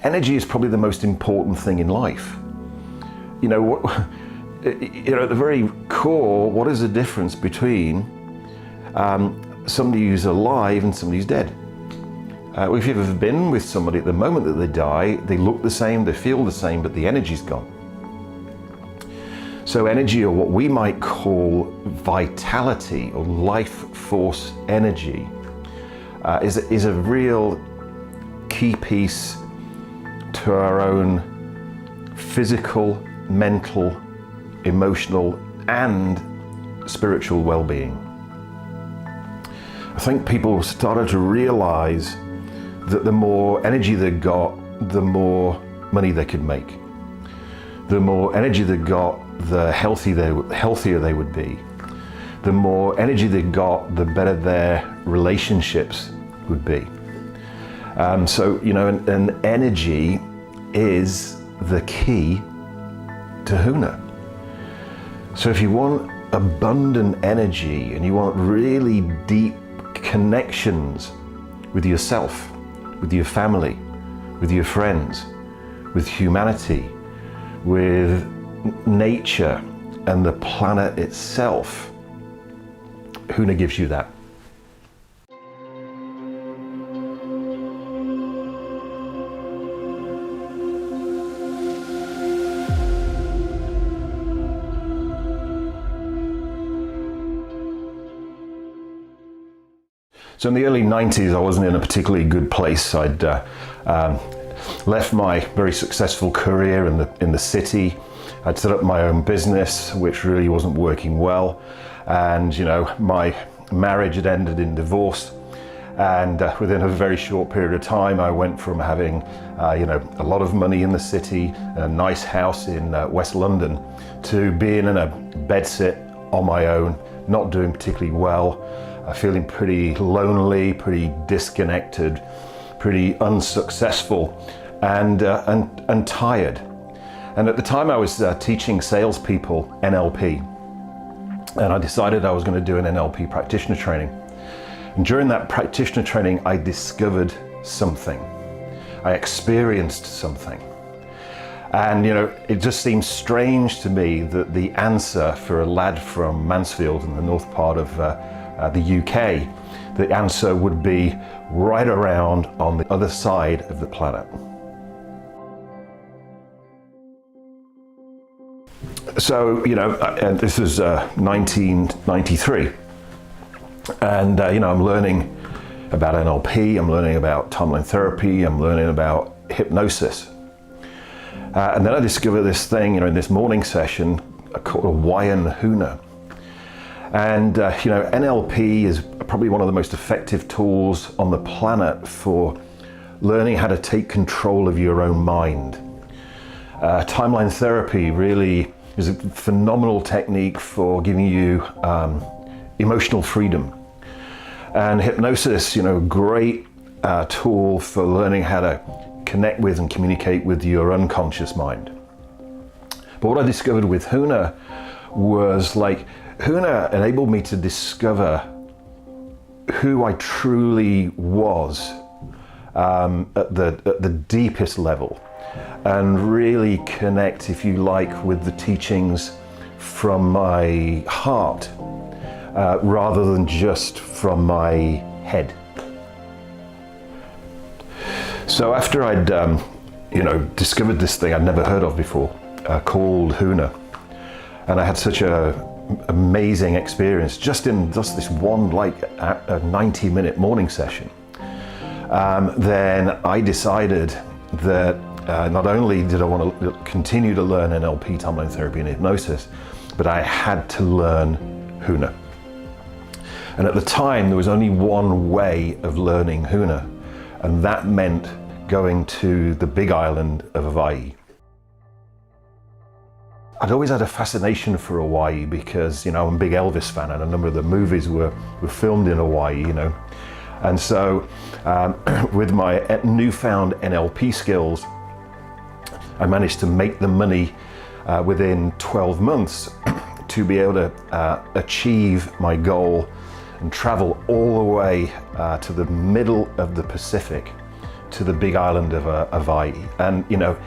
energy is probably the most important thing in life. You know, at the very core, what is the difference between somebody who's alive and somebody who's dead? If you've ever been with somebody at the moment that they die, they look the same, they feel the same, but the energy's gone. So energy, or what we might call vitality or life force energy, is a real key piece to our own physical, mental, emotional, and spiritual well-being. I think people started to realize that the more energy they got, the more money they could make. The more energy they got, the healthier they would be. The more energy they got, the better their relationships would be. So, you know, and energy is the key to Huna. So if you want abundant energy and you want really deep connections with yourself, with your family, with your friends, with humanity, with nature and the planet itself, Huna gives you that. So in the early 90s, I wasn't in a particularly good place. I'd left my very successful career in the city. I'd set up my own business, which really wasn't working well. And, you know, my marriage had ended in divorce. And within a very short period of time, I went from having, you know, a lot of money in the city, a nice house in West London, to being in a bedsit on my own, not doing particularly well, feeling pretty lonely, pretty disconnected, pretty unsuccessful, and tired. And at the time I was teaching salespeople NLP, and I decided I was going to do an NLP practitioner training. And during that practitioner training, I discovered something. I experienced something. And, you know, it just seems strange to me that the answer for a lad from Mansfield in the north part of the UK, the answer would be right around on the other side of the planet. So, you know, and this is 1993, and you know, I'm learning about NLP, I'm learning about timeline therapy, I'm learning about hypnosis, and then I discover this thing, you know, in this morning session called Hawaiian Huna. And you know, NLP is probably one of the most effective tools on the planet for learning how to take control of your own mind. Timeline therapy really is a phenomenal technique for giving you emotional freedom. And hypnosis, you know, great tool for learning how to connect with and communicate with your unconscious mind. But what I discovered with Huna was, like, Huna enabled me to discover who I truly was at the deepest level, and really connect, if you like, with the teachings from my heart rather than just from my head. So after I'd you know, discovered this thing I'd never heard of before called Huna, and I had such a amazing experience just in this one, like, a 90-minute morning session, then I decided that not only did I want to continue to learn NLP, timeline therapy, and hypnosis, but I had to learn Huna. And at the time, there was only one way of learning Huna, and that meant going to the big island of Hawaii. I'd always had a fascination for Hawaii because, you know, I'm a big Elvis fan, and a number of the movies were filmed in Hawaii, you know. And so with my newfound NLP skills, I managed to make the money within 12 months to be able to achieve my goal and travel all the way to the middle of the Pacific to the big island of Hawaii. And you know,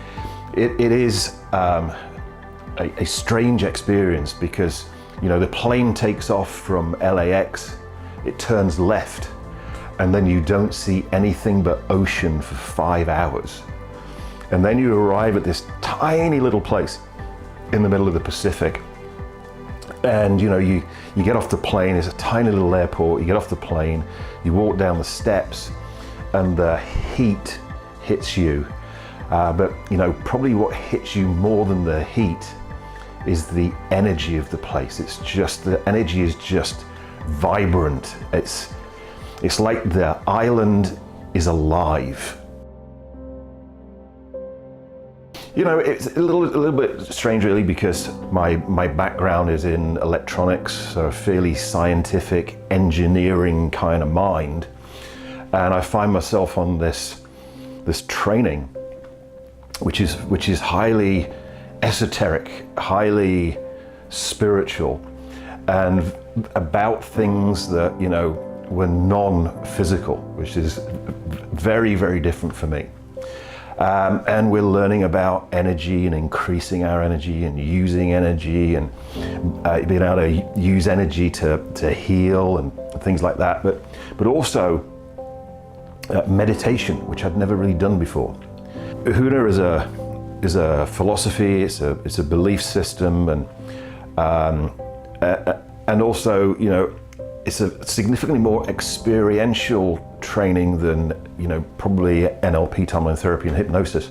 it is a strange experience because, you know, the plane takes off from LAX, it turns left, and then you don't see anything but ocean for 5 hours. And then you arrive at this tiny little place in the middle of the Pacific. And you know, you get off the plane, it's a tiny little airport, you get off the plane, you walk down the steps, and the heat hits you. But you know, probably what hits you more than the heat is the energy of the place. It's just, the energy is just vibrant. It's like the island is alive. You know, it's a little bit strange really, because my background is in electronics, so a fairly scientific engineering kind of mind. And I find myself on this training, which is highly esoteric, highly spiritual, and about things that, you know, were non-physical, which is very, very different for me. And we're learning about energy and increasing our energy and using energy and being able to use energy to heal and things like that. But also meditation, which I'd never really done before. Huna is a philosophy. It's a belief system, and also, you know, it's a significantly more experiential training than, you know, probably NLP, timeline therapy, and hypnosis.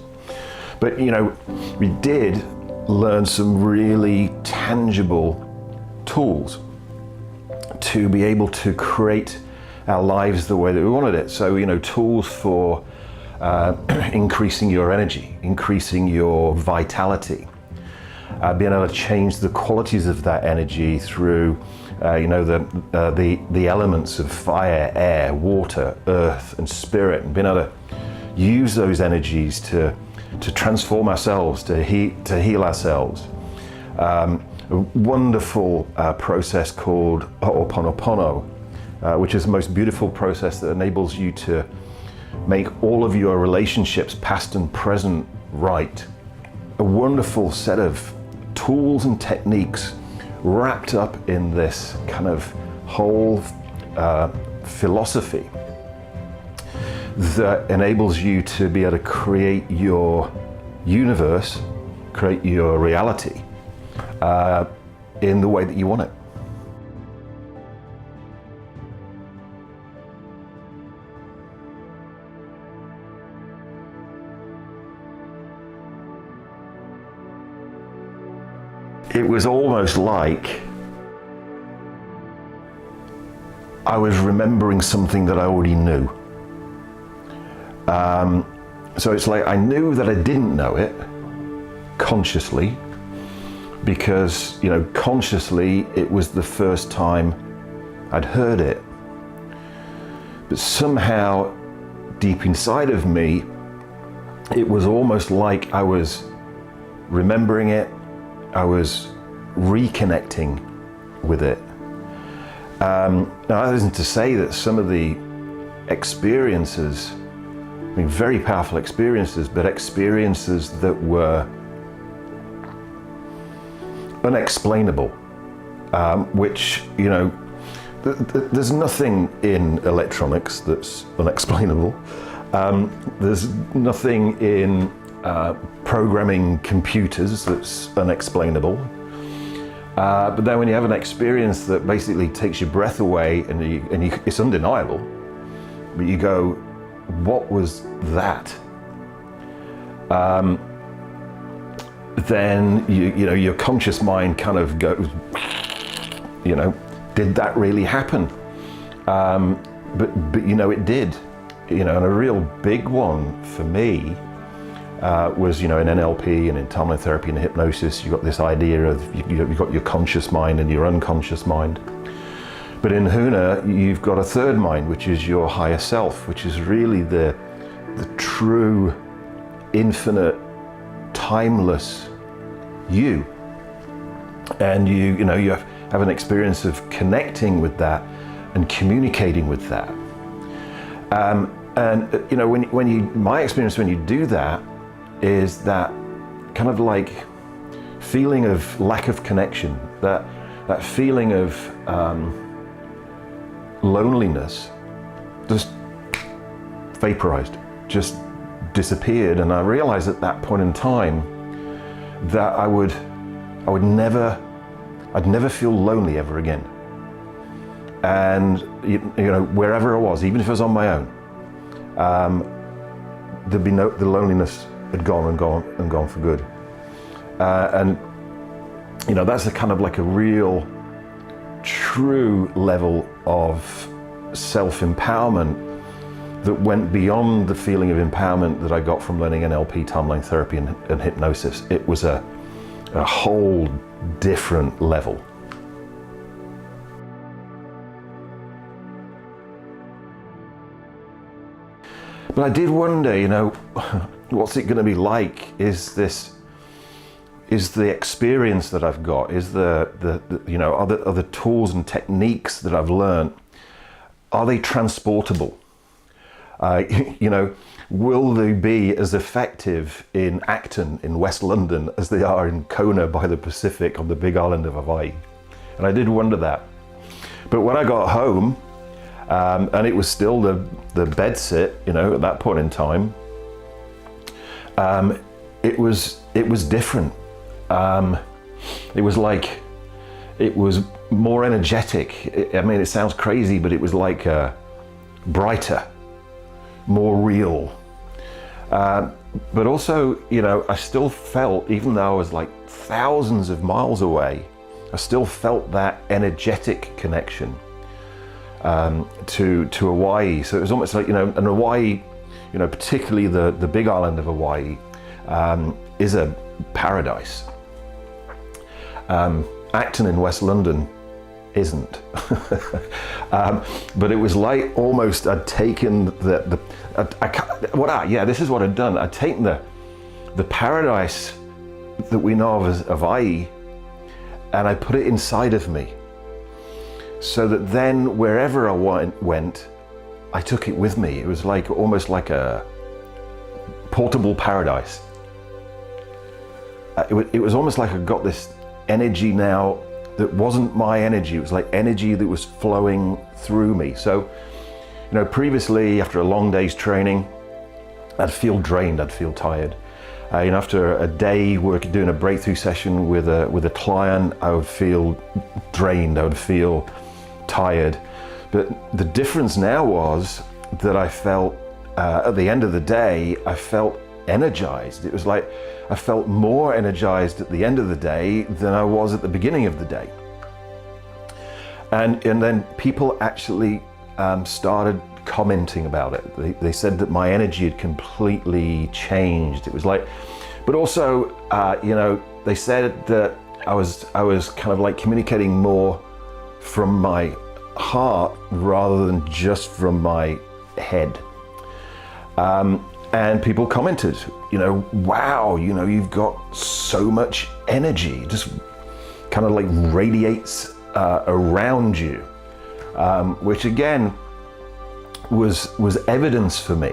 But you know, we did learn some really tangible tools to be able to create our lives the way that we wanted it. So, you know, tools for increasing your energy, increasing your vitality, being able to change the qualities of that energy through you know, the elements of fire, air, water, earth, and spirit, and being able to use those energies to transform ourselves, to heal ourselves. A wonderful process called Ho'oponopono, which is the most beautiful process that enables you to make all of your relationships, past and present, right. A wonderful set of tools and techniques wrapped up in this kind of whole philosophy that enables you to be able to create your universe, create your reality in the way that you want it. It was almost like I was remembering something that I already knew. So it's like I knew that I didn't know it consciously, because, you know, consciously it was the first time I'd heard it. But somehow deep inside of me, it was almost like I was remembering it, I was reconnecting with it. Now, that isn't to say that some of the experiences, I mean, very powerful experiences, but experiences that were unexplainable, which, you know, there's nothing in electronics that's unexplainable. There's nothing in programming computers that's unexplainable. But then when you have an experience that basically takes your breath away and it's undeniable, but you go, what was that? Then you know, your conscious mind kind of goes, you know, did that really happen? But you know, it did. You know, and a real big one for me was, you know, in NLP and in timeline therapy and hypnosis, you've got this idea of you've got your conscious mind and your unconscious mind. But in Huna, you've got a third mind, which is your higher self, which is really the true, infinite, timeless you. And you know, you have an experience of connecting with that and communicating with that. And my experience when you do that is that kind of like feeling of lack of connection, that feeling of loneliness just vaporized, just disappeared. And I realized at that point in time that I'd never feel lonely ever again. And wherever I was, even if I was on my own, the loneliness had gone and gone for good. And that's a kind of like a real, true level of self-empowerment that went beyond the feeling of empowerment that I got from learning NLP, timeline therapy, and hypnosis. It was a whole different level. But I did wonder, what's it going to be like? Is the experience that I've got, is are the tools and techniques that I've learned, are they transportable? Will they be as effective in Acton in West London as they are in Kona by the Pacific on the big island of Hawaii? And I did wonder that. But when I got home, and it was still the bed sit, at that point in time, it was different. It was more energetic. It sounds crazy, but it was like brighter, more real. But also, I still felt, even though I was like thousands of miles away, I still felt that energetic connection to Hawaii. So it was almost like, and Hawaii, particularly the big island of Hawaii, is a paradise. Acton in West London isn't. But it was like almost I'd taken this is what I'd done. I'd taken the paradise that we know of as Hawaii, and I put it inside of me, so that then wherever I went, I took it with me. It was like almost like a portable paradise. It was almost like I got this energy now that wasn't my energy. It was like energy that was flowing through me. So, previously after a long day's training, I'd feel drained, I'd feel tired. After a day doing a breakthrough session with a client, I would feel drained, I would feel tired. But the difference now was that I felt, at the end of the day, I felt energized. It was like I felt more energized at the end of the day than I was at the beginning of the day. And then people actually started commenting about it. They said that my energy had completely changed. It was like, but also, they said that I was kind of like communicating more from my heart rather than just from my head. And people commented, wow, you've got so much energy, just kind of like radiates around you, which again was evidence for me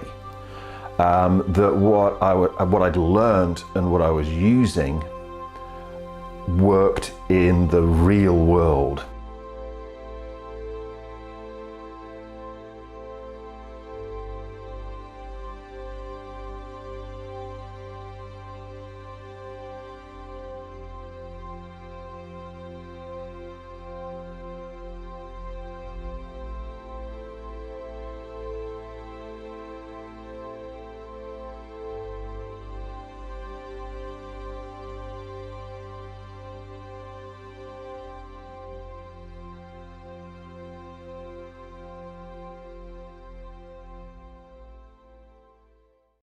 that what I'd learned and what I was using worked in the real world.